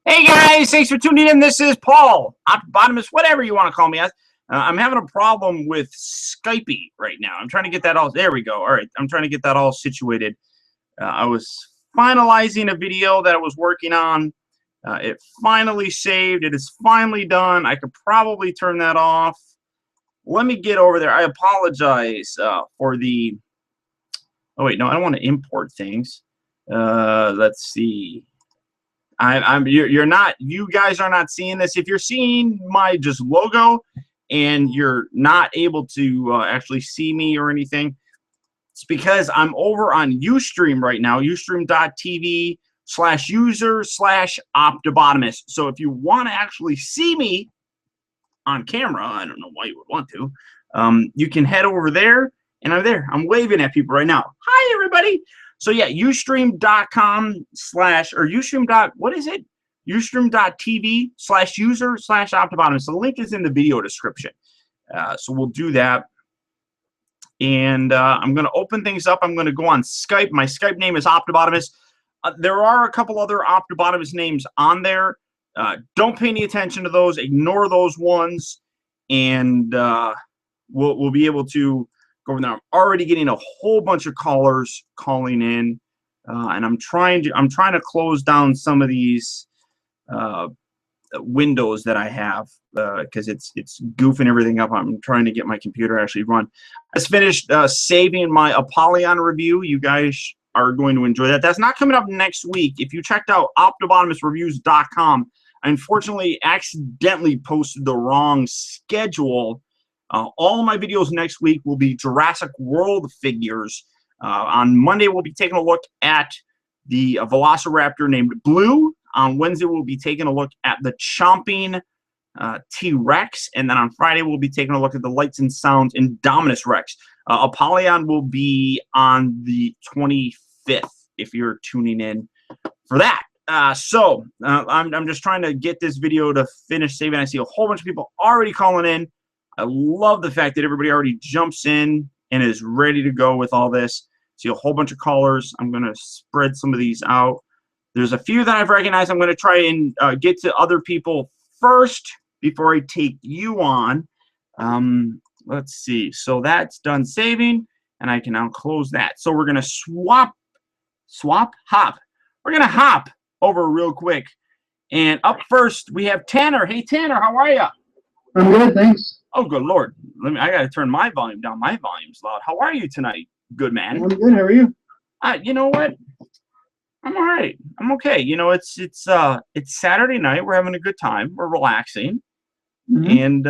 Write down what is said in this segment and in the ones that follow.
Hey guys, thanks for tuning in. This is Paul, Optibotimus, whatever you want to call me as. I'm having a problem with Skype right now. I'm trying to get that all. There we go. All right, I'm trying to get that all situated. I was finalizing a video that I was working on. It finally saved. It is finally done. I could probably turn that off. Let me get over there. I apologize for the. Oh wait, no, I don't want to import things. Let's see. You're not, you guys are not seeing this. If you're seeing my just logo and you're not able to actually see me or anything, it's because I'm over on Ustream right now, ustream.tv/user/Optibotimus. So if you want to actually see me on camera, I don't know why you would want to, you can head over there, and I'm there. I'm waving at people right now. Hi, everybody. So yeah, ustream.com/ or ustream. What is it? ustream.tv/user/Optibotimus. So the link is in the video description. So we'll do that. And I'm going to open things up. I'm going to go on Skype. My Skype name is Optibotimus. There are a couple other Optibotimus names on there. Don't pay any attention to those. Ignore those ones. And we'll be able to go over there. I'm already getting a whole bunch of callers calling in, and I'm trying to close down some of these windows that I have because it's goofing everything up. I'm trying to get my computer actually run. I just finished saving my Apollyon review. You guys are going to enjoy that. That's not coming up next week. If you checked out optibotimusreviews.com, I unfortunately accidentally posted the wrong schedule. All of my videos next week will be Jurassic World figures. On Monday, we'll be taking a look at the Velociraptor named Blue. On Wednesday, we'll be taking a look at the Chomping T-Rex. And then on Friday, we'll be taking a look at the Lights and Sounds Indominus Rex. Apollyon will be on the 25th, if you're tuning in for that. I'm just trying to get this video to finish saving. I see a whole bunch of people already calling in. I love the fact that everybody already jumps in and is ready to go with all this. See a whole bunch of callers. I'm going to spread some of these out. There's a few that I've recognized. I'm going to try and get to other people first before I take you on. Let's see. So that's done saving, and I can now close that. So we're going to hop. We're going to hop over real quick. And up first, we have Tanner. Hey, Tanner, how are you? I'm good, thanks. Oh, good Lord. I got to turn my volume down. My volume's loud. How are you tonight, good man? I'm good. How are you? You know what? I'm all right. I'm okay. You know, it's Saturday night. We're having a good time. We're relaxing. And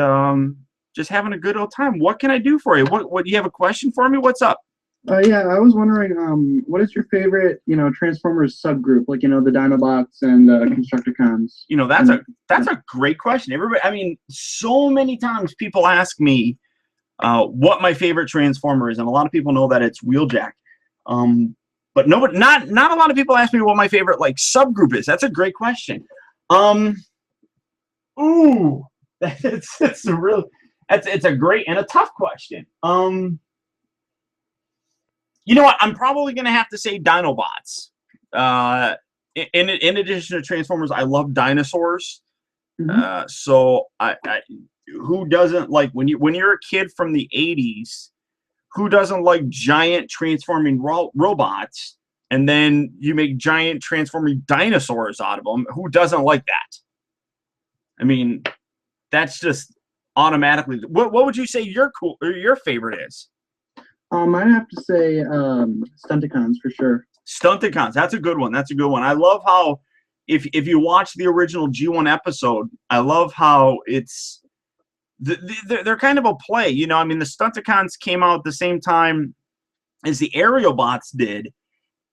just having a good old time. What can I do for you? What do you have a question for me? What's up? Yeah, I was wondering, what is your favorite, Transformers subgroup, like, the Dinobots and Constructicons? That's a great question. Everybody, I mean, so many times people ask me what my favorite Transformer is, and a lot of people know that it's Wheeljack. But not a lot of people ask me what my favorite subgroup is. That's a great question. Ooh, it's a great and a tough question. You know what? I'm probably going to have to say Dinobots. In addition to Transformers, I love dinosaurs. So who doesn't like when you're a kid from the 80s? Who doesn't like giant transforming robots? And then you make giant transforming dinosaurs out of them. Who doesn't like that? I mean, that's just automatically. What would you say your favorite is? I'd have to say Stunticons for sure. Stunticons, that's a good one. That's a good one. I love how if you watch the original G1 episode, I love how they're kind of a play. I mean, the Stunticons came out at the same time as the Aerobots did,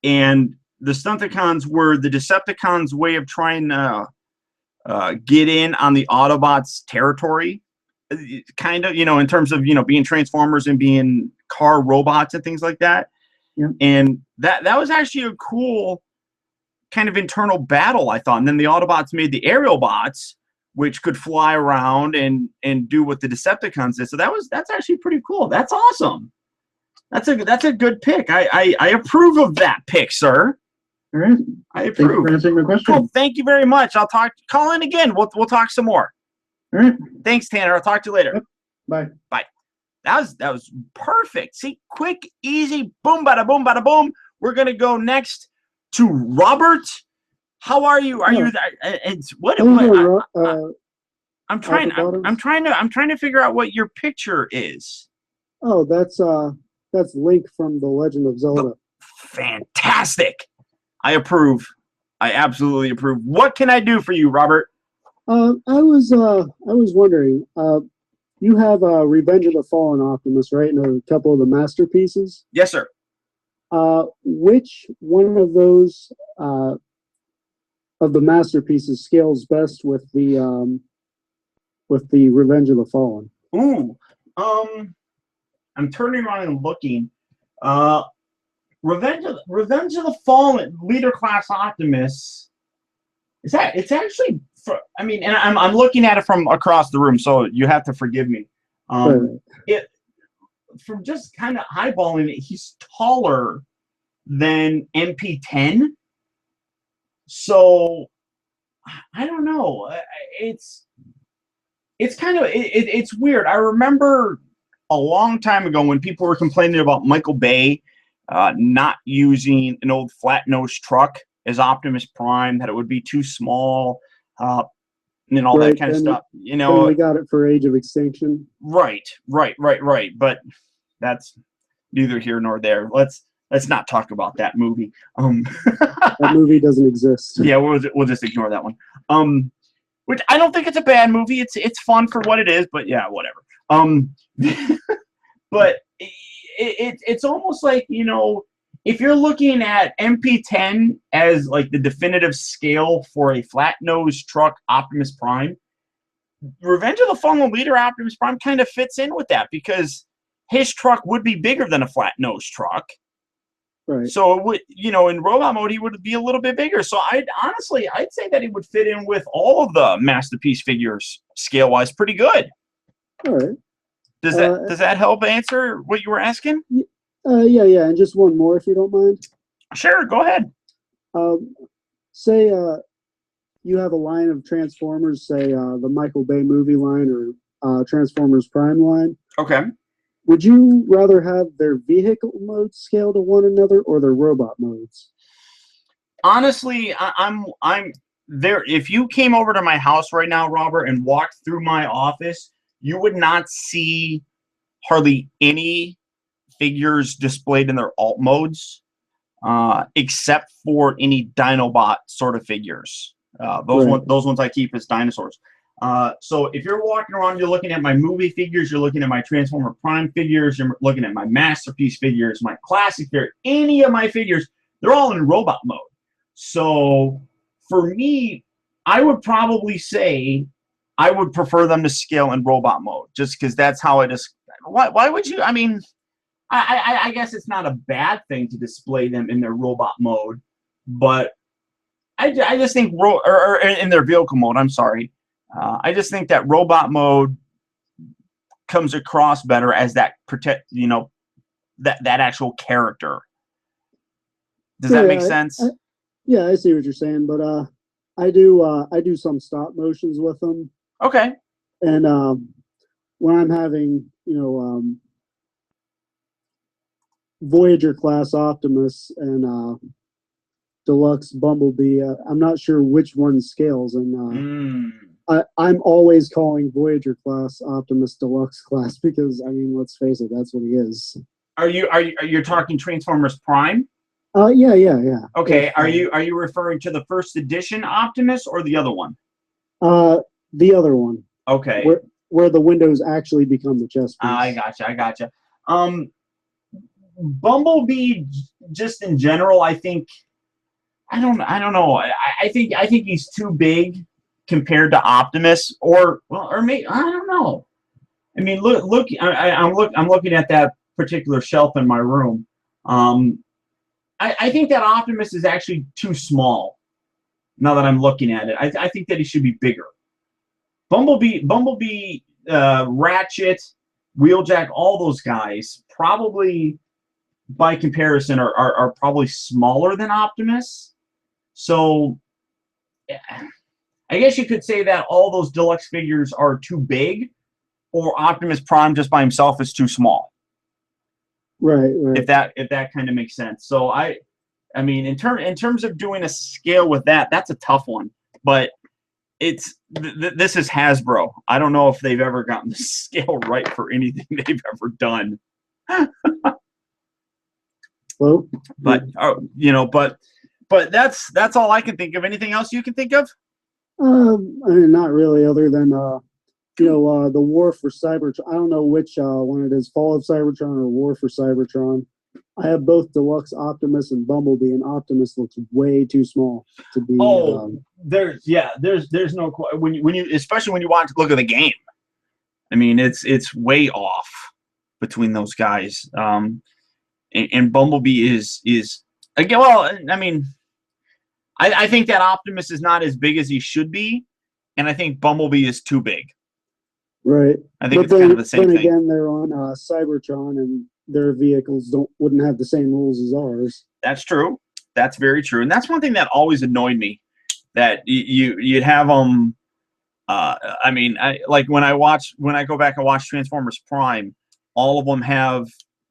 and the Stunticons were the Decepticons' way of trying to get in on the Autobots' territory. Kind of, in terms of, being Transformers and being car robots and things like that. Yeah. And that was actually a cool kind of internal battle, I thought. And then the Autobots made the Aerobots, which could fly around and do what the Decepticons did. So that's actually pretty cool. That's awesome. That's a good pick. I approve of that pick, sir. All right. I Thank you approve. for answering my question. Cool. Thank you very much. I'll talk. Call in again. We'll talk some more. All right. Thanks, Tanner. I'll talk to you later. Yep. Bye. Bye. That was perfect. See, quick, easy, boom, bada boom, bada boom. We're gonna go next to Robert. How are you? Are you? It's what? I'm trying to figure out what your picture is. Oh, that's Link from The Legend of Zelda. Fantastic. I approve. I absolutely approve. What can I do for you, Robert? I was wondering, you have Revenge of the Fallen Optimus, right? And a couple of the masterpieces. Yes, sir. Which one of those of the masterpieces scales best with the Revenge of the Fallen? Ooh. I'm turning around and looking. Revenge of the Fallen Leader Class Optimus. It's actually. I mean, and I'm looking at it from across the room, so you have to forgive me. It from just kind of eyeballing it, he's taller than MP10. So I don't know. It's kind of it's weird. I remember a long time ago when people were complaining about Michael Bay not using an old flat-nosed truck as Optimus Prime, that it would be too small, and all that kind of stuff. You know, we got it for Age of Extinction. Right. But that's neither here nor there. Let's not talk about that movie. That movie doesn't exist. Yeah, we'll just ignore that one. Which I don't think it's a bad movie. It's fun for what it is, but yeah, whatever. But it's almost like, you know, if you're looking at MP10 as like the definitive scale for a flat-nosed truck Optimus Prime, Revenge of the Fallen Leader Optimus Prime kind of fits in with that because his truck would be bigger than a flat-nosed truck. Right. So it would, you know, in robot mode he would be a little bit bigger. So I'd say that he would fit in with all of the masterpiece figures scale-wise pretty good. All right. Does that help answer what you were asking? Yeah, and just one more if you don't mind. Sure, go ahead. Say you have a line of Transformers, say the Michael Bay movie line or Transformers Prime line. Okay. Would you rather have their vehicle modes scale to one another or their robot modes? Honestly, I'm there. If you came over to my house right now, Robert, and walked through my office, you would not see hardly any figures displayed in their alt modes, except for any Dinobot sort of figures. Those ones I keep as dinosaurs. So if you're walking around, you're looking at my movie figures, you're looking at my Transformer Prime figures, you're looking at my masterpiece figures, my classic figure, any of my figures, they're all in robot mode. So for me, I would probably say I would prefer them to scale in robot mode, just because that's how it is. Why would you? I mean, I guess it's not a bad thing to display them in their robot mode, but I just think or in their vehicle mode. I'm sorry. I just think that robot mode comes across better as that that actual character. Does that make sense? Yeah, I see what you're saying, but I do some stop motions with them. Okay. And when I'm having Voyager class Optimus and Deluxe Bumblebee, I'm not sure which one scales, and I'm always calling Voyager class Optimus Deluxe class because, I mean, let's face it, that's what he is. Are you talking Transformers Prime? Yeah. Okay. Are you referring to the first edition Optimus or the other one? The other one. Okay. Where the windows actually become the chest piece. I gotcha. Bumblebee, just in general, I think I don't know. I think he's too big compared to Optimus, or maybe I don't know. I mean, look. I'm looking at that particular shelf in my room. I think that Optimus is actually too small. Now that I'm looking at it, I think that he should be bigger. Bumblebee, Ratchet, Wheeljack, all those guys probably, by comparison, are probably smaller than Optimus. So I guess you could say that all those deluxe figures are too big, or Optimus Prime just by himself is too small. Right. If that kind of makes sense. So I mean, in terms of doing a scale with that, that's a tough one. But it's this is Hasbro. I don't know if they've ever gotten the scale right for anything they've ever done. Well, But but that's all I can think of. Anything else you can think of? I mean, not really, other than the War for Cybertron. I don't know which one it is, Fall of Cybertron or War for Cybertron. I have both Deluxe Optimus and Bumblebee, and Optimus looks way too small to be. There's no when you especially when you look at the game. I mean, it's way off between those guys. And Bumblebee is again. Well, I mean, I think that Optimus is not as big as he should be, and I think Bumblebee is too big. Right. I think it's kind of the same thing. Again, they're on Cybertron, and their vehicles wouldn't have the same rules as ours. That's true. That's very true, and that's one thing that always annoyed me. That you'd have them. I mean, like when I go back and watch Transformers Prime, all of them have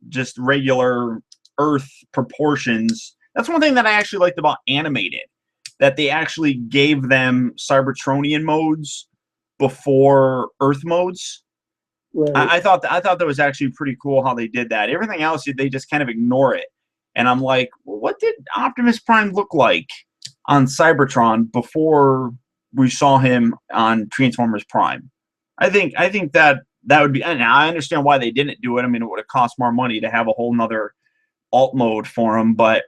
just regular Earth proportions. That's one thing that I actually liked about animated, that they actually gave them Cybertronian modes before Earth modes. Right. I thought that was actually pretty cool how they did that. Everything else, they just kind of ignore it. And I'm like, well, what did Optimus Prime look like on Cybertron before we saw him on Transformers Prime? I think that would be, and I understand why they didn't do it. I mean, it would have cost more money to have a whole nother alt mode for him, but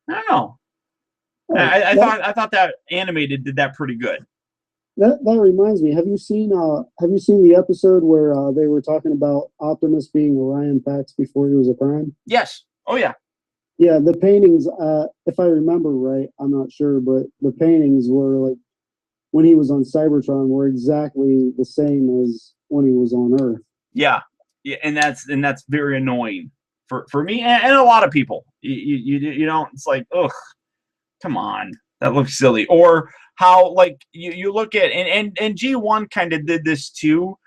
I don't know. I thought that animated did that pretty good. That reminds me. Have you seen the episode where they were talking about Optimus being Orion Pax before he was a Prime? Yes. Oh yeah. Yeah, the paintings. If I remember right, I'm not sure, but the paintings were like when he was on Cybertron were exactly the same as when he was on Earth. Yeah, and that's very annoying for me and a lot of people. You know, it's like, ugh, come on, that looks silly. Or how like you look at and G1 kind of did this too.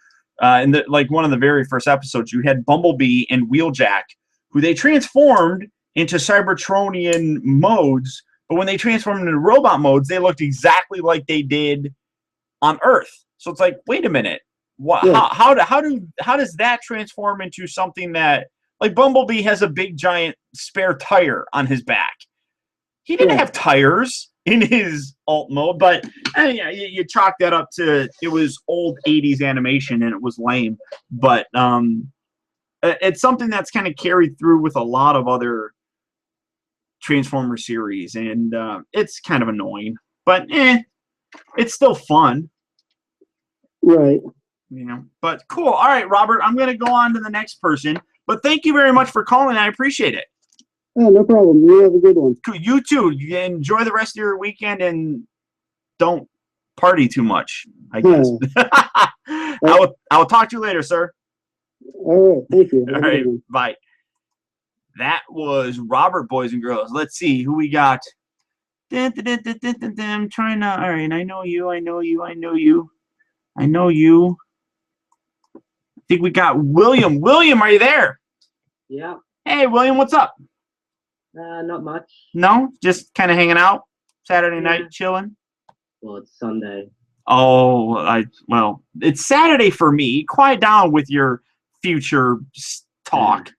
In like one of the very first episodes, you had Bumblebee and Wheeljack, who they transformed into Cybertronian modes, but when they transformed into robot modes, they looked exactly like they did on Earth. So it's like, wait a minute, what? Yeah. How does that transform into something that, like, Bumblebee has a big giant spare tire on his back? He didn't have tires in his alt mode, but you chalk that up to it was old 80s animation and it was lame. But it's something that's kind of carried through with a lot of other Transformer series, and it's kind of annoying, but it's still fun. Right. You know, but cool. All right, Robert, I'm going to go on to the next person, but thank you very much for calling. I appreciate it. Yeah, no problem. You have a good one. You too. You enjoy the rest of your weekend and don't party too much, I guess. I will talk to you later, sir. All right. Thank you. All right. Bye. That was Robert, boys and girls. Let's see who we got. I'm trying to. All right. I know you. I think we got William. William, are you there? Yeah. Hey, William, what's up? Not much. No? Just kind of hanging out? Saturday night, chilling? Well, it's Sunday. Oh, well, it's Saturday for me. Quiet down with your future talk.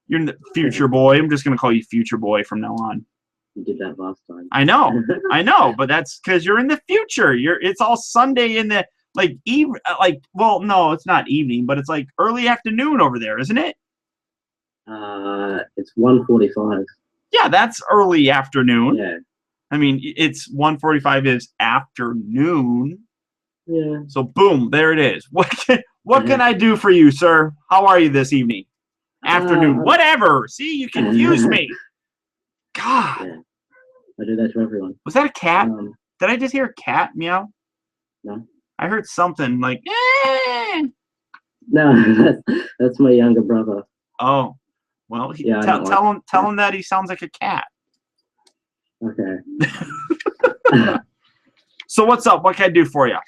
You're the future boy. I'm just going to call you future boy from now on. You did that last time. I know, but that's because you're in the future. It's all Sunday in the, well, no, it's not evening, but it's like early afternoon over there, isn't it? It's 1:45. Yeah, that's early afternoon. Yeah. I mean, it's 1:45 is afternoon. Yeah. So boom, there it is. What can I do for you, sir? How are you this evening? Afternoon, whatever. See, you confuse me. God. Yeah. I do that to everyone. Was that a cat? Did I just hear a cat meow? No. I heard something like, eh. No, that's my younger brother. Oh, well, tell him that he sounds like a cat. Okay. So what's up? What can I do for you?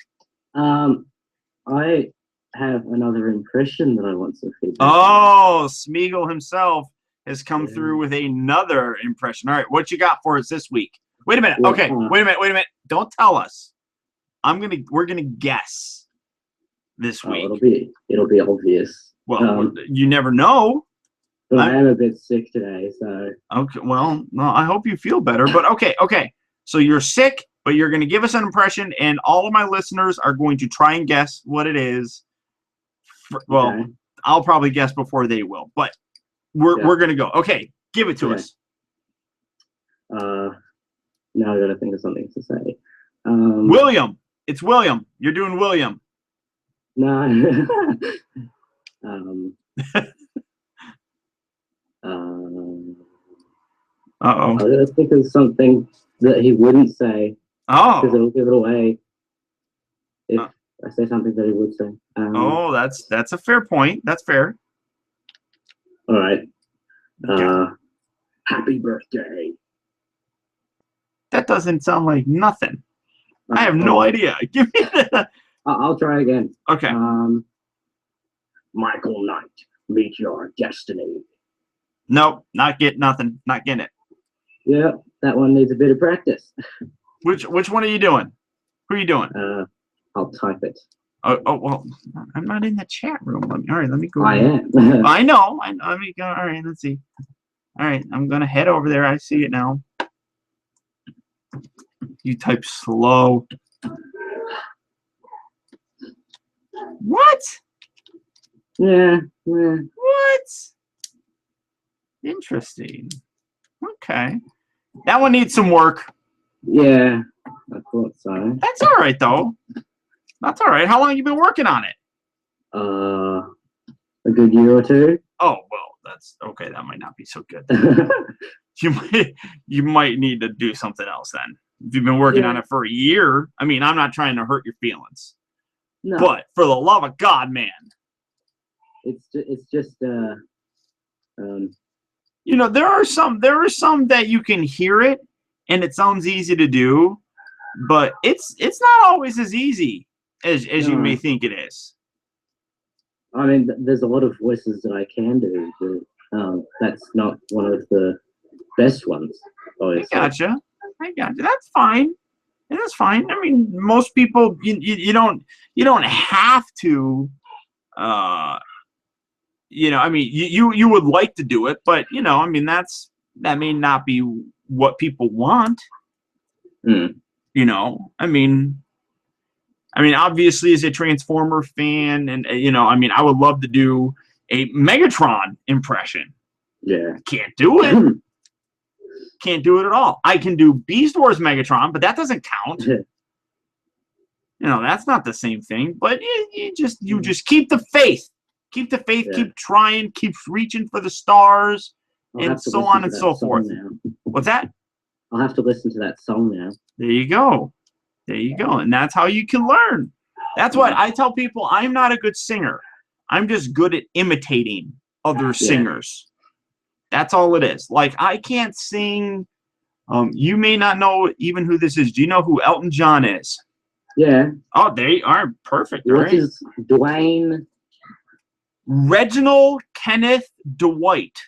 I have another impression that I want to feedback. Oh, Smeagol himself has come Yeah. through with another impression. All right, what you got for us this week? Wait a minute. Well, Okay, wait a minute. Don't tell us. We're gonna guess this week. It'll be obvious. Well, you never know. But I am a bit sick today, so. Okay, well, no, I hope you feel better. But okay. So you're sick, but you're going to give us an impression, and all of my listeners are going to try and guess what it is. Well, Okay. I'll probably guess before they will, but we're going to go. Okay, give it to us. Now I got to think of something to say. William. It's William. You're doing William. No. Uh-oh. I was thinking of something that he wouldn't say, because Oh. it'll give it away if I say something that he would say. That's a fair point. That's fair. All right. Okay. Happy birthday. That doesn't sound like nothing. I have no idea. Give me that. I'll try again. Okay. Michael Knight, meet your destiny. Nope, not getting it. Yeah, that one needs a bit of practice. Which one are you doing? Who are you doing? I'll type it. Oh well, I'm not in the chat room. All right, let me go. I am. I know. Let me go. All right, let's see. All right, I'm gonna head over there. I see it now. You type slow. What? Yeah. What? Interesting. Okay. That one needs some work. Yeah, I thought so. That's all right, though. That's all right. How long have you been working on it? A good year or two. Oh, well, that's okay. That might not be so good. You might need to do something else then. If you've been working on it for a year, I mean, I'm not trying to hurt your feelings. No. But for the love of God, man. It's just You know, there are some that you can hear it and it sounds easy to do, but it's not always as easy as you may think it is. I mean, there's a lot of voices that I can do, but that's not one of the best ones. Obviously. I gotcha. That's fine. That's fine. I mean, most people you don't have to. I mean, you would like to do it, but I mean, that may not be what people want. Mm. I mean, obviously, as a Transformer fan, and I mean, I would love to do a Megatron impression. Yeah. Can't do it. Can't do it at all. I can do Beast Wars Megatron, but that doesn't count. That's not the same thing. But you just keep the faith. Keep the faith. Yeah. Keep trying. Keep reaching for the stars, and so on and so forth. Now. What's that? I'll have to listen to that song now. There you go. And that's how you can learn. That's what I tell people. I'm not a good singer. I'm just good at imitating other singers. That's all it is. Like, I can't sing. You may not know even who this is. Do you know who Elton John is? Yeah. Oh, they are perfect. What is Dwayne? Reginald Kenneth Dwight.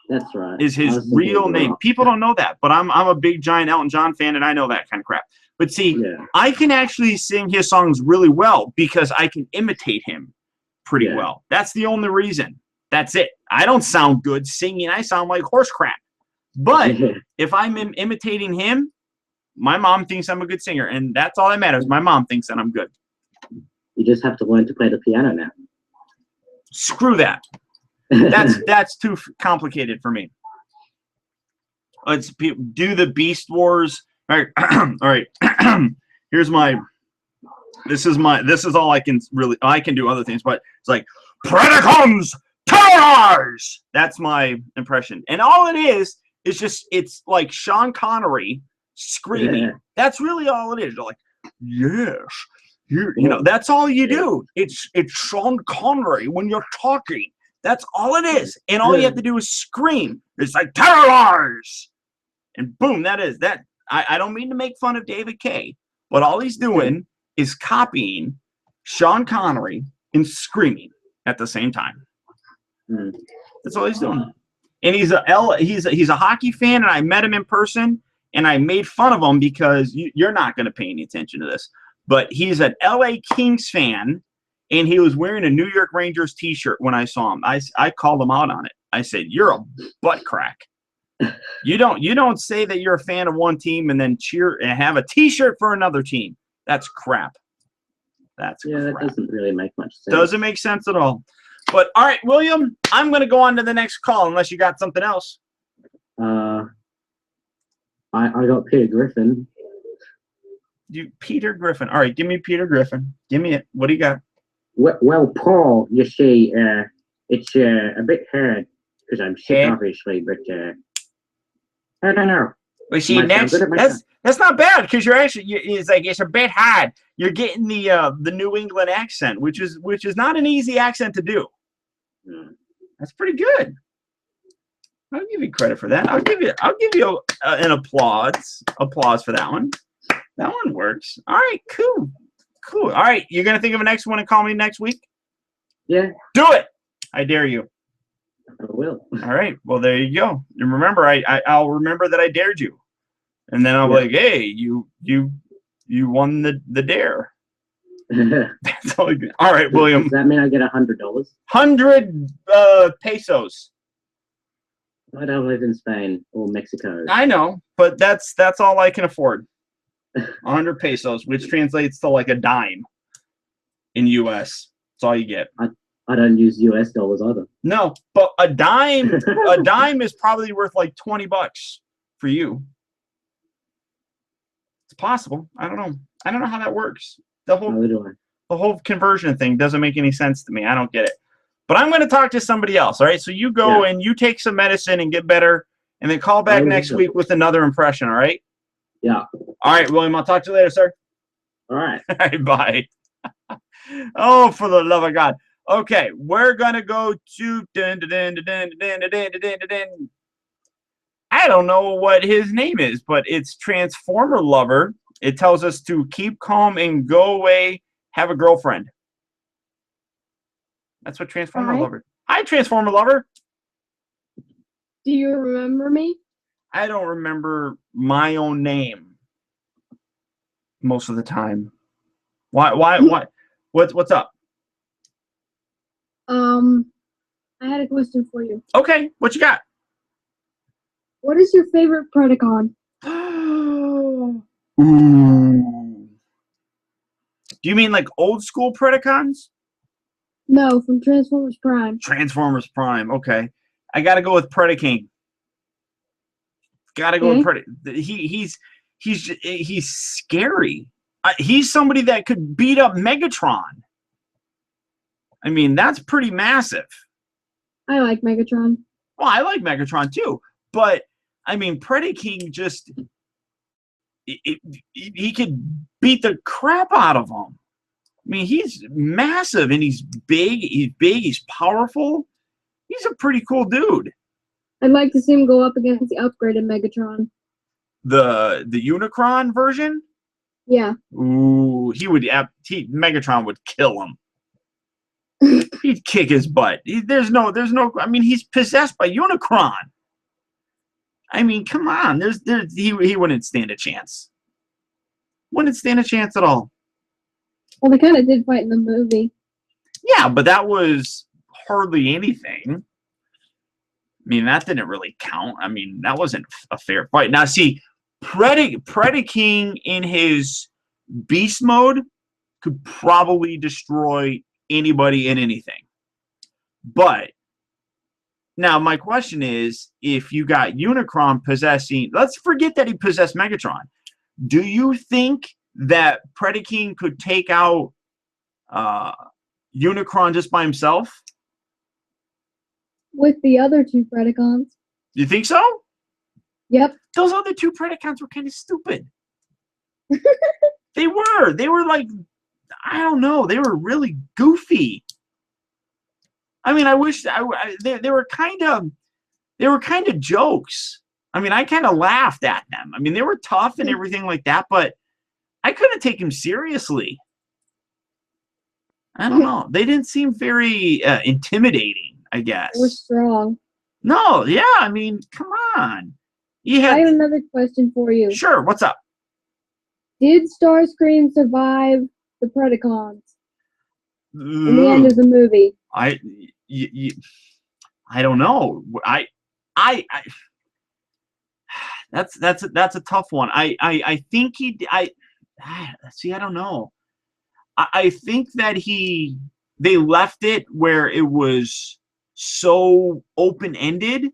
That's right. Is his real name. People don't know that, but I'm a big giant Elton John fan, and I know that kind of crap. But see, I can actually sing his songs really well because I can imitate him pretty well. That's the only reason. That's it. I don't sound good singing. I sound like horse crap. But if I'm imitating him, my mom thinks I'm a good singer, and that's all that matters. My mom thinks that I'm good. You just have to learn to play the piano now. Screw that. That's too complicated for me. Let's do the Beast Wars. All right. All right. Here's my. This is all I can really. I can do other things, but it's like Predacons Terrors. That's my impression, and all it is just it's like Sean Connery screaming. Yeah. That's really all it is. You're like, yes. That's all you do. It's Sean Connery when you're talking. That's all it is. And all you have to do is scream. It's like Terrors. And boom, that is that. I don't mean to make fun of David Kaye, but all he's doing is copying Sean Connery and screaming at the same time. That's all he's doing. And he's a hockey fan, and I met him in person, and I made fun of him because you're not going to pay any attention to this, but he's an LA Kings fan, and he was wearing a New York Rangers t-shirt when I saw him. I called him out on it. I said, "You're a butt crack. You don't say that you're a fan of one team and then cheer and have a t-shirt for another team. That's crap." That's crap. That doesn't really make much sense. Doesn't make sense at all. But all right, William, I'm going to go on to the next call unless you got something else. I got Peter Griffin. Peter Griffin. All right, give me Peter Griffin. Give me it. What do you got? Well, Paul, you see, it's a bit hard because I'm sick, obviously, but I don't know. Well, see, that's not bad because you're actually it's a bit hard. You're getting the New England accent, which is not an easy accent to do. That's pretty good. I'll give you credit for that. I'll give you an applause for that one. That one works. All right, cool. All right, you're gonna think of a next one and call me next week? Yeah. Do it. I dare you. I will. All right. Well, there you go. And remember, I'll remember that I dared you, and then I'll be like, "Hey, you won the dare." That's all. All right, William. Does that mean I get $100? 100 pesos. I don't live in Spain or Mexico. I know, but that's all I can afford. 100 pesos, which translates to like a dime in US. That's all you get. I don't use US dollars either. No, but a dime is probably worth like $20 for you. It's possible. I don't know how that works. The whole conversion thing doesn't make any sense to me. I don't get it. But I'm going to talk to somebody else. All right. So you go and you take some medicine and get better, and then call back next week with another impression. All right. Yeah. All right, William. I'll talk to you later, sir. All right. All right. Bye. Oh, for the love of God. Okay, we're gonna go to I don't know what his name is, but it's Transformer Lover. It tells us to keep calm and go away, have a girlfriend. That's what Transformer Lover. Hi, Transformer Lover. Do you remember me? I don't remember my own name most of the time. Why? What's up? I had a question for you. Okay, what you got? What is your favorite Predacon? Ooh. Do you mean like old school Predacons? No, from Transformers Prime. Transformers Prime. Okay, I gotta go with Predaking. Gotta go with Predaking. He's scary. He's somebody that could beat up Megatron. I mean, that's pretty massive. I like Megatron. Well, I like Megatron too, but I mean, Predaking just he could beat the crap out of him. I mean, he's massive and he's big. He's powerful. He's a pretty cool dude. I'd like to see him go up against the upgraded Megatron. The Unicron version? Yeah. Ooh, Megatron would kill him. He'd kick his butt. There's no. I mean, he's possessed by Unicron. I mean, come on. He wouldn't stand a chance. Wouldn't stand a chance at all. Well, they kind of did fight in the movie. Yeah, but that was hardly anything. I mean, that didn't really count. I mean, that wasn't a fair fight. Now, see, Predaking in his beast mode could probably destroy anybody and anything. But now my question is, if you got Unicron possessing, let's forget that he possessed Megatron. Do you think that Predaking could take out Unicron just by himself? With the other two Predacons. You think so? Yep. Those other two Predacons were kind of stupid. They were like, I don't know. They were really goofy. I mean, I wish they were kind of jokes. I mean, I kind of laughed at them. I mean, they were tough and everything like that, but I couldn't take them seriously. I don't know. They didn't seem very intimidating, I guess. We're strong. No, yeah, I mean, come on. You I had have another question for you. Sure, what's up? Did Starscream survive the Predacons in the end of the movie? I don't know. I that's a tough one. I think see, I don't know. I think that they left it where it was so open-ended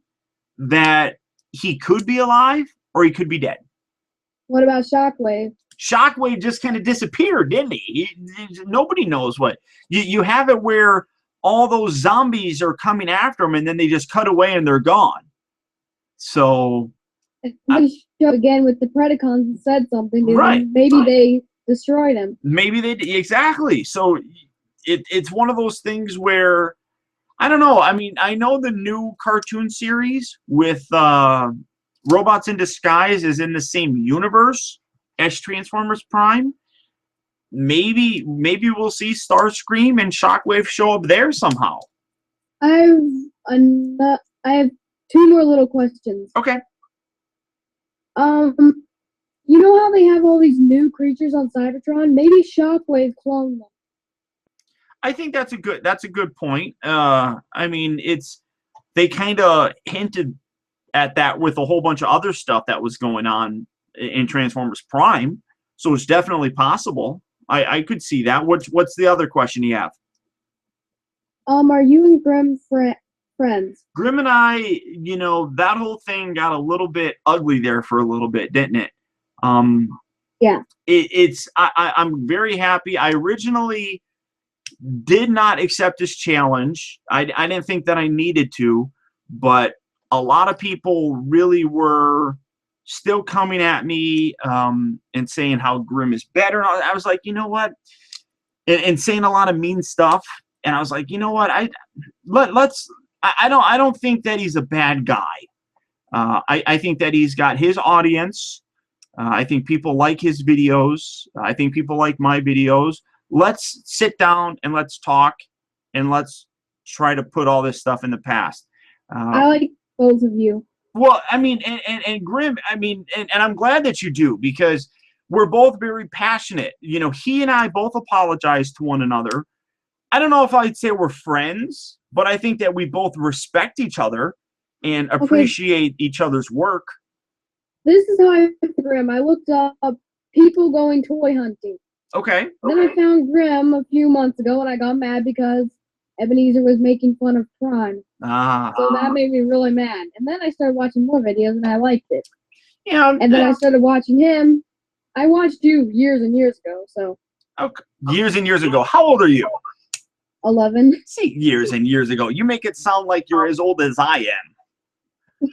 that he could be alive or he could be dead. What about Shockwave? Shockwave just kind of disappeared, didn't he? Nobody knows what. You have it where all those zombies are coming after him and then they just cut away and they're gone. So They showed again with the Predacons and said something. Right. Maybe they destroyed him. Maybe they exactly. So it's one of those things where I don't know. I mean, I know the new cartoon series with Robots in Disguise is in the same universe as Transformers Prime. Maybe we'll see Starscream and Shockwave show up there somehow. I have two more little questions. Okay. You know how they have all these new creatures on Cybertron? Maybe Shockwave cloned them. I think that's a good point. I mean, they kind of hinted at that with a whole bunch of other stuff that was going on in Transformers Prime, so it's definitely possible. I could see that. What's the other question you have? Are you and Grim friends? Grim and I, that whole thing got a little bit ugly there for a little bit, didn't it? Yeah. I'm very happy. I originally did not accept this challenge. I didn't think that I needed to, but a lot of people really were still coming at me and saying how Grim is better. And I was like, you know what? And saying a lot of mean stuff. And I was like, you know what? I don't think that he's a bad guy. I think that he's got his audience. I think people like his videos. I think people like my videos. Let's sit down and let's talk and let's try to put all this stuff in the past. I like both of you. Well, I mean, and Grim, I mean, and I'm glad that you do, because we're both very passionate. He and I both apologize to one another. I don't know if I'd say we're friends, but I think that we both respect each other and appreciate each other's work. This is how I met Grim. I looked up people going toy hunting. Okay. Then I found Grim a few months ago, and I got mad because Ebenezer was making fun of Prime. So that made me really mad. And then I started watching more videos, and I liked it. Yeah. And then I started watching him. I watched you years and years ago, so. Okay. Years and years ago. How old are you? 11. See, years and years ago. You make it sound like you're as old as I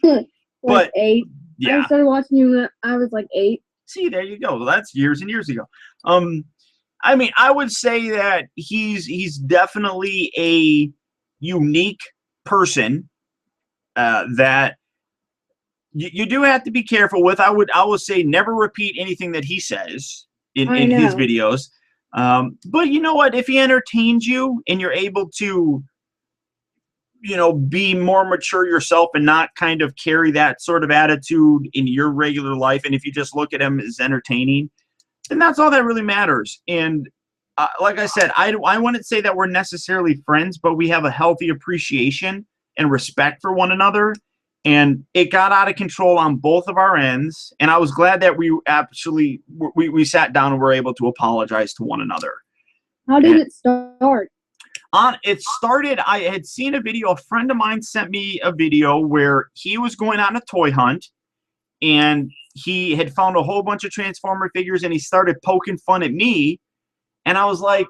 am. But 8. Yeah. I started watching you when I was like 8. See, there you go. That's years and years ago. I mean, I would say that he's definitely a unique person that you do have to be careful with. I would say never repeat anything that he says in his videos. But you know what? If he entertains you and you're able to, be more mature yourself and not kind of carry that sort of attitude in your regular life, and if you just look at him as entertaining, then that's all that really matters. And like I said, I wouldn't say that we're necessarily friends, but we have a healthy appreciation and respect for one another. And it got out of control on both of our ends. And I was glad that we actually we sat down and were able to apologize to one another. How did it start? It started, I had seen a video. A friend of mine sent me a video where he was going on a toy hunt, and he had found a whole bunch of Transformer figures, and he started poking fun at me. And I was like,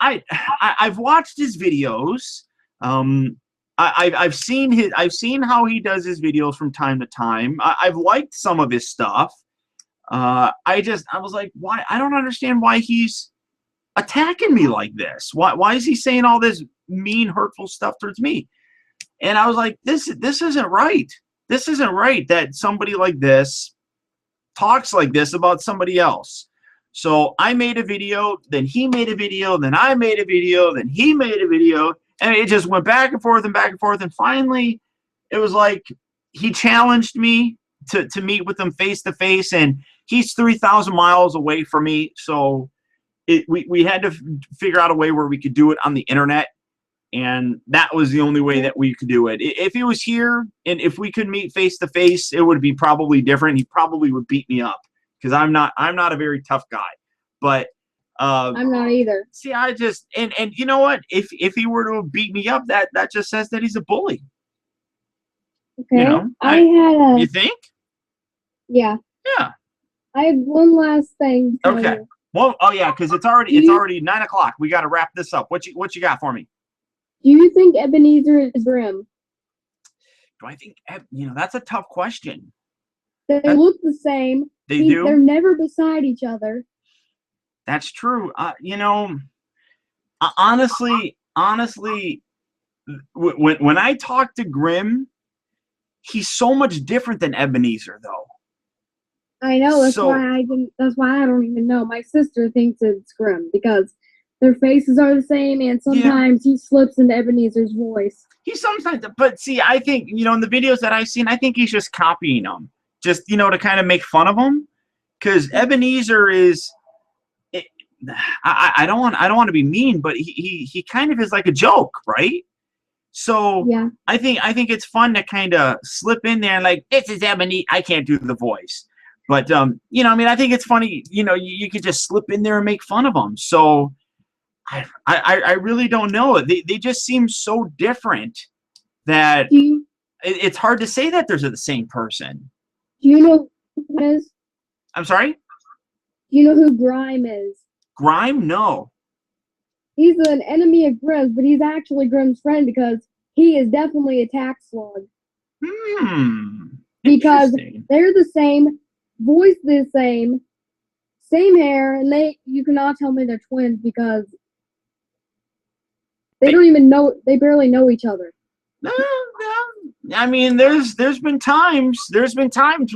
I've watched his videos. I've seen how he does his videos from time to time. I've liked some of his stuff. I was like, why? I don't understand why he's attacking me like this. Why is he saying all this mean, hurtful stuff towards me? And I was like, this isn't right. this isn't right that somebody like this talks like this about somebody else. So I made a video, then he made a video, then I made a video, then he made a video, and it just went back and forth and back and forth. And finally, it was like he challenged me to meet with him face to face, and he's 3,000 miles away from me. So we had to figure out a way where we could do it on the internet. And that was the only way that we could do it. If he was here and if we could meet face to face, it would be probably different. He probably would beat me up because I'm not a very tough guy. But I'm not either. See, I just and you know what? If he were to beat me up, that just says that he's a bully. Okay. You know, I had a. You think? Yeah. Yeah. I have one last thing. To Okay. tell you. Well, oh yeah, because it's already 9 o'clock. We got to wrap this up. What you got for me? Do you think Ebenezer is Grim? Do I think that's a tough question. They look the same. They do. They're never beside each other. That's true. Honestly, when I talk to Grim, he's so much different than Ebenezer, though. I know. That's why I don't even know. My sister thinks it's Grim because their faces are the same, and sometimes he slips into Ebenezer's voice. He sometimes, but see, I think in the videos that I've seen, I think he's just copying them, just to kind of make fun of him, because Ebenezer is. I don't want to be mean, but he kind of is like a joke, right? So yeah. I think it's fun to kind of slip in there and like, this is Ebenezer. I can't do the voice, but I think it's funny. You could just slip in there and make fun of them. So I really don't know. They just seem so different that it's hard to say that they're the same person. Do you know who it is? I'm sorry? Do you know who Grime is? Grime? No. He's an enemy of Grim's, but he's actually Grim's friend because he is definitely a tax slug. Because they're the same, voice the same hair, and you cannot tell me they're twins because they don't even know, they barely know each other. I mean, there's been times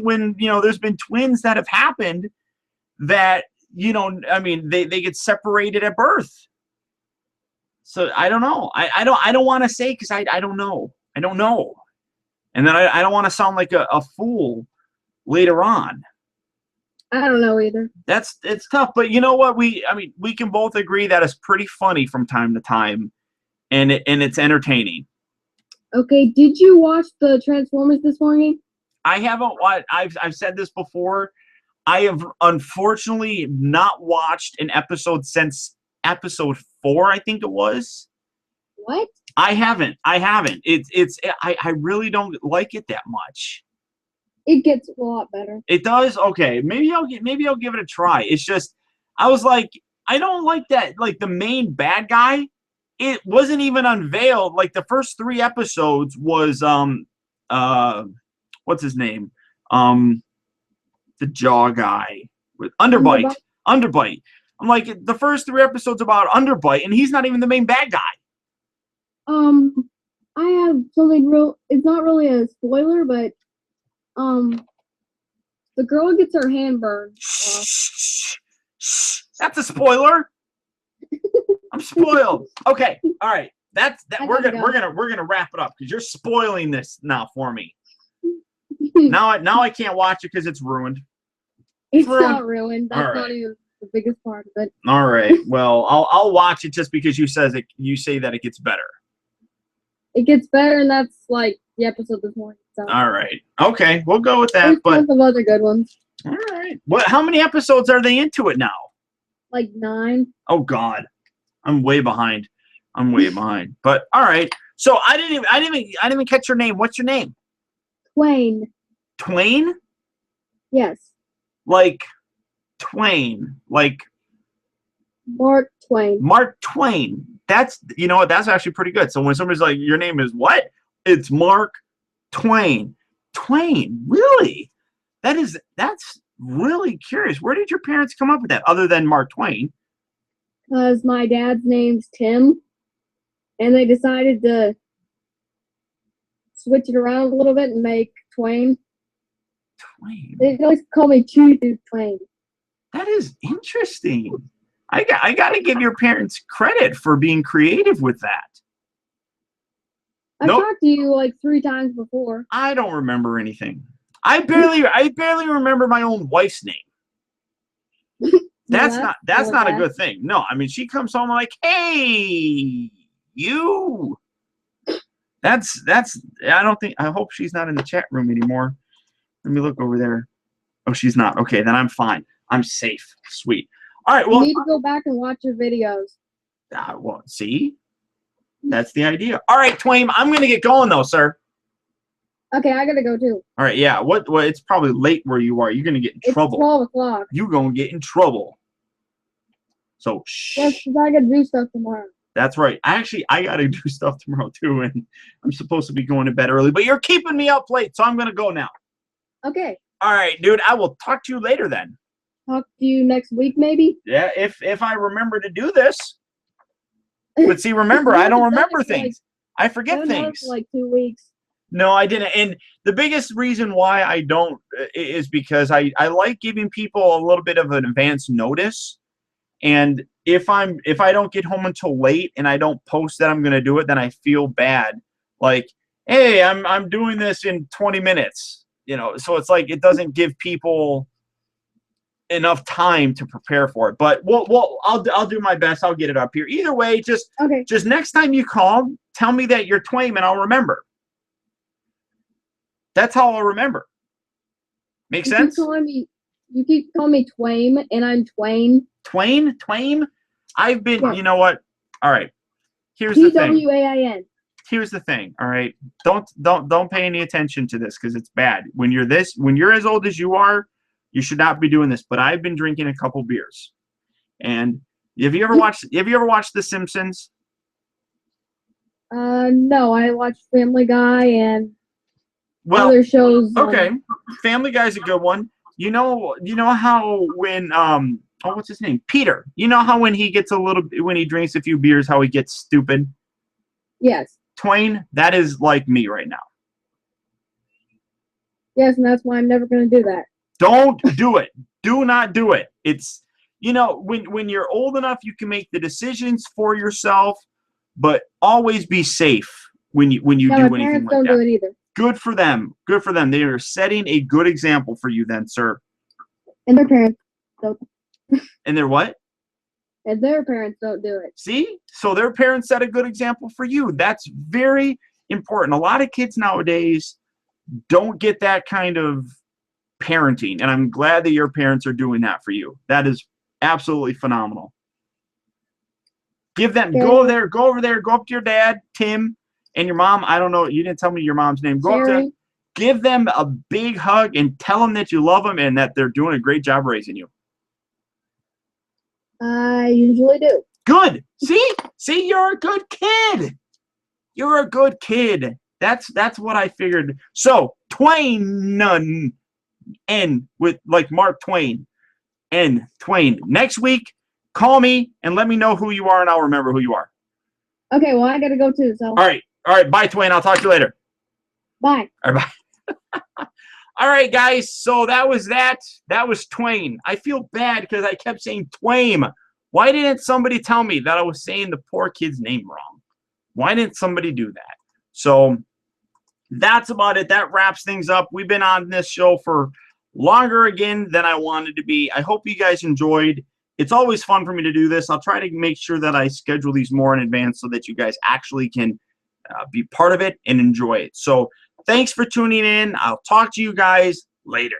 when there's been twins that have happened that they get separated at birth. So I don't know. I don't want to say because I don't know. I don't know, and then I don't want to sound like a fool later on. I don't know either. It's tough, but you know what? We can both agree that it's pretty funny from time to time, and it's entertaining. Okay, did you watch the Transformers this morning? I haven't watched. I've said this before. I have unfortunately not watched an episode since episode 4, I think it was. What? I haven't. I really don't like it that much. It gets a lot better. It does? Okay. Maybe I'll give it a try. It's just I was like, I don't like that, like the main bad guy. It wasn't even unveiled. Like the first 3 episodes was what's his name? The jaw guy with Underbite. I'm like, the first 3 episodes about Underbite, and he's not even the main bad guy. I have something real. It's not really a spoiler, but the girl gets her hand burned. That's a spoiler. I'm spoiled. Okay, all right. We're gonna wrap it up because you're spoiling this now for me. now I can't watch it because it's ruined. It's not ruined. That's not even the biggest part of it. All right. Well, I'll watch it just because you say that it gets better. It gets better, and that's like the episode this morning. So. All right. Okay, we'll go with that. There's tons of other good ones. All right. How many episodes are they into it now? Like 9. Oh God, I'm way behind. But all right. So I didn't even catch your name. What's your name? Twain. Twain? Yes. Like Twain. Like Mark Twain. Mark Twain. That's that's actually pretty good. So when somebody's like, your name is what? It's Mark Twain. Twain. Really? That's really curious. Where did your parents come up with that other than Mark Twain? Because my dad's name's Tim, and they decided to switch it around a little bit and make Twain. Twain. They always call me Choo Choo Twain. That is interesting. I got to give your parents credit for being creative with that. I've talked to you like 3 times before. I don't remember anything. I barely remember my own wife's name. That's not a good thing. No, I mean, she comes home like, hey, you. I hope she's not in the chat room anymore. Let me look over there. Oh, she's not. Okay, then I'm fine. I'm safe. Sweet. All right, well. You need to go back and watch your videos. Well, see? That's the idea. All right, Twain, I'm going to get going, though, sir. Okay, I got to go, too. All right, yeah. What? It's probably late where you are. You're going to get in trouble. It's 12 o'clock. You're going to get in trouble. So, shh. Yes, because I got to do stuff tomorrow. That's right. I got to do stuff tomorrow, too, and I'm supposed to be going to bed early. But you're keeping me up late, so I'm going to go now. Okay. All right, dude. I will talk to you later then. Talk to you next week, maybe? Yeah, if I remember to do this. But see, remember, I don't remember things. I forget things. For like 2 weeks. No, I didn't. And the biggest reason why I don't is because I like giving people a little bit of an advance notice. And if I don't get home until late and I don't post that I'm going to do it, then I feel bad. Like, hey, I'm doing this in 20 minutes. You know, so it's like it doesn't give people enough time to prepare for it. But I'll do my best. I'll get it up here. Either way, just next time you call, tell me that you're Twain and I'll remember. That's how I'll remember. Make sense? You keep calling me Twain and I'm Twain. Twain? I've been, yeah. You know what? All right. Here's the thing. Twain. Here's the thing. All right. Don't pay any attention to this because it's bad. When you're as old as you are, you should not be doing this. But I've been drinking a couple beers. And have you ever watched The Simpsons? No, I watched Family Guy and other shows. Okay. Family Guy's a good one. You know how when what's his name? Peter. You know how when he drinks a few beers, how he gets stupid? Yes. Twain, that is like me right now. Yes, and that's why I'm never going to do that. Don't do it. Do not do it. It's, when you're old enough, you can make the decisions for yourself, but always be safe when you do anything like that. My parents don't do it either. Good for them. Good for them. They are setting a good example for you then, sir. And their parents don't. And their what? And their parents don't do it. See? So their parents set a good example for you. That's very important. A lot of kids nowadays don't get that kind of parenting, and I'm glad that your parents are doing that for you. That is absolutely phenomenal. Go over there, go up to your dad, Tim, and your mom. I don't know, you didn't tell me your mom's name. Go up there, give them a big hug, and tell them that you love them and that they're doing a great job raising you. I usually do. Good. See, you're a good kid. You're a good kid. That's what I figured. So Twain, none, N with like Mark Twain, N Twain. Next week, call me and let me know who you are, and I'll remember who you are. Okay. Well, I gotta go too. So. All right. Bye, Twain. I'll talk to you later. Bye. All right, bye. All right, guys. So that was that. That was Twain. I feel bad because I kept saying Twain. Why didn't somebody tell me that I was saying the poor kid's name wrong? Why didn't somebody do that? So that's about it. That wraps things up. We've been on this show for longer again than I wanted to be. I hope you guys enjoyed. It's always fun for me to do this. I'll try to make sure that I schedule these more in advance so that you guys actually can be part of it and enjoy it. So thanks for tuning in. I'll talk to you guys later.